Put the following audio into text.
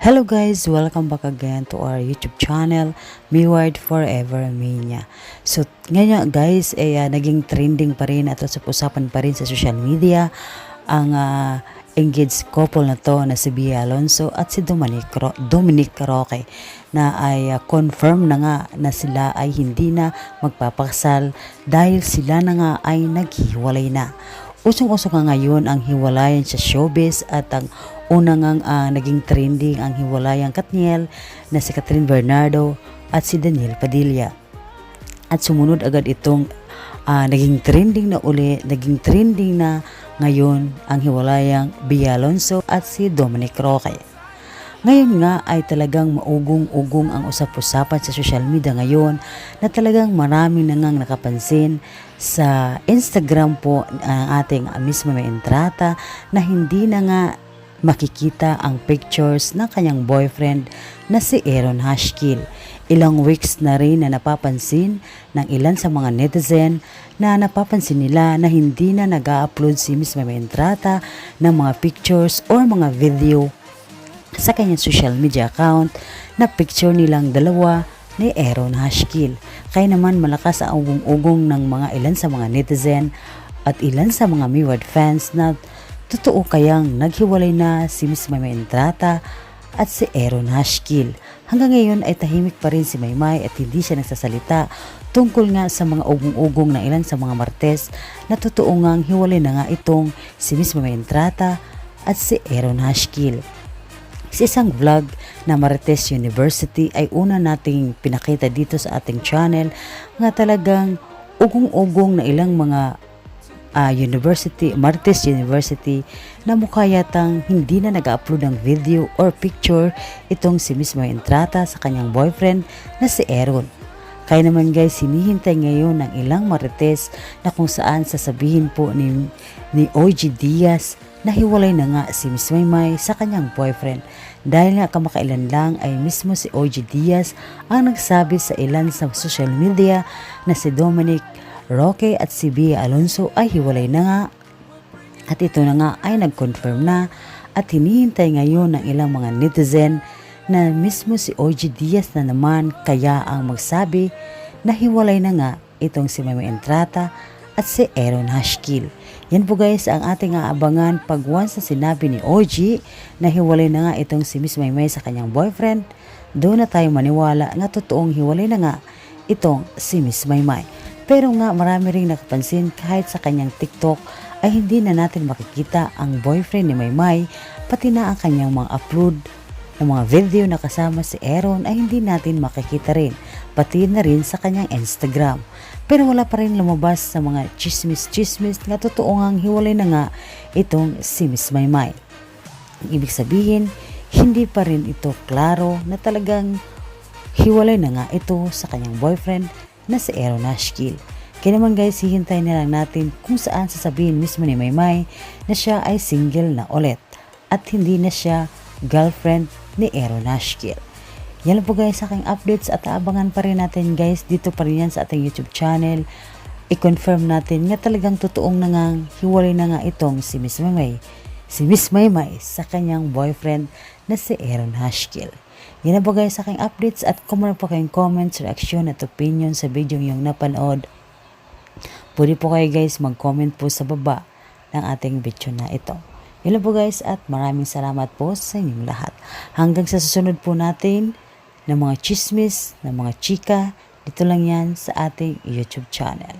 Hello guys, welcome back again to our YouTube channel, Miward Forever Mania. So ngayon guys, naging trending pa rin at usapan pa rin sa social media ang engaged couple na to na si Bea Alonzo at si Dominic Roque na ay confirm na nga na sila ay hindi na magpapakasal dahil sila na nga ay naghiwalay na. Usong-uso nga ngayon ang hiwalayan sa showbiz at ang unang naging trending ang hiwalayang Katniel na si Catherine Bernardo at si Daniel Padilla. At sumunod agad itong naging trending na ngayon ang hiwalayang Bea Alonzo at si Dominic Roque. Ngayon nga ay talagang maugong-ugong ang usap-usapan sa social media ngayon na talagang marami na ngang nakapansin sa Instagram po ang ating Miss Mama Entrata na hindi na nga makikita ang pictures ng kanyang boyfriend na si Aaron Hashkill. Ilang weeks na rin na napapansin ng ilan sa mga netizen na napapansin nila na hindi na nag-upload si Miss Mama Entrata ng mga pictures or mga video sa kanyang social media account na picture nilang dalawa ni Aaron Hashkill. Kaya naman malakas ang ugong-ugong ng mga ilan sa mga netizen at ilan sa mga Miward fans na totoo kayang naghiwalay na si Miss Mama Entrata at si Aaron Hashkill. Hanggang ngayon ay tahimik pa rin si Maymay at hindi siya nagsasalita tungkol nga sa mga ugong-ugong ng ilan sa mga martes na totoo ngang hiwalay na nga itong si Miss Mama Entrata at si Aaron Hashkill. Sa isang vlog na Marites University ay una nating pinakita dito sa ating channel nga talagang ugong-ugong na ilang mga Marites University na mukha yatang hindi na nag-upload ng video or picture itong si Miss Mama Entrata sa kanyang boyfriend na si Aaron. Kaya naman guys, hinihintay ngayon ng ilang Marites na kung saan sasabihin po ni OG Diaz na hiwalay na nga si Miss Maymay sa kanyang boyfriend. Dahil nga kamakailan lang ay mismo si OG Diaz ang nagsabi sa ilan sa social media na si Dominic Roque at si Bea Alonzo ay hiwalay na nga. At ito na nga ay nag-confirm na at hinihintay ngayon ng ilang mga netizen na mismo si OG Diaz na naman kaya ang magsabi na hiwalay na nga itong si Mama Entrata at si Aaron Hashkill. Yan po guys ang ating aabangan pag once na sinabi ni OG na hiwalay na nga itong si Miss Maymay sa kanyang boyfriend, doon na tayo maniwala na totoong hiwalay na nga itong si Miss Maymay. Pero nga marami ring nakapansin kahit sa kanyang TikTok ay hindi na natin makikita ang boyfriend ni Maymay, pati na ang kanyang mga upload ng mga video na kasama si Aaron ay hindi natin makikita rin, pati na rin sa kanyang Instagram. Pero wala pa rin lumabas sa mga chismis na totoo ngang hiwalay na nga itong si Miss Maymay. Ibig sabihin, hindi pa rin ito klaro na talagang hiwalay na nga ito sa kanyang boyfriend na si Aaron Hashkill. Kaya naman guys, hihintayin na lang natin kung saan sasabihin mismo ni Maymay na siya ay single na ulit at hindi na siya girlfriend ni Aaron Hashkill. Yan po guys sa aking updates at aabangan pa rin natin guys dito pa rin yan sa ating YouTube channel. I-confirm natin nga talagang totoong nangang hiwalay na nga itong si Miss Maymay sa kanyang boyfriend na si Aaron Hashkill. Yan po guys sa aking updates at kung meron po kayong comments, reaction at opinion sa video yung napanood, pwede po kayo guys mag-comment po sa baba ng ating video na ito. Yan po guys at maraming salamat po sa inyong lahat. Hanggang sa susunod po natin ng mga chismis, ng mga chika, dito lang yan sa ating YouTube channel.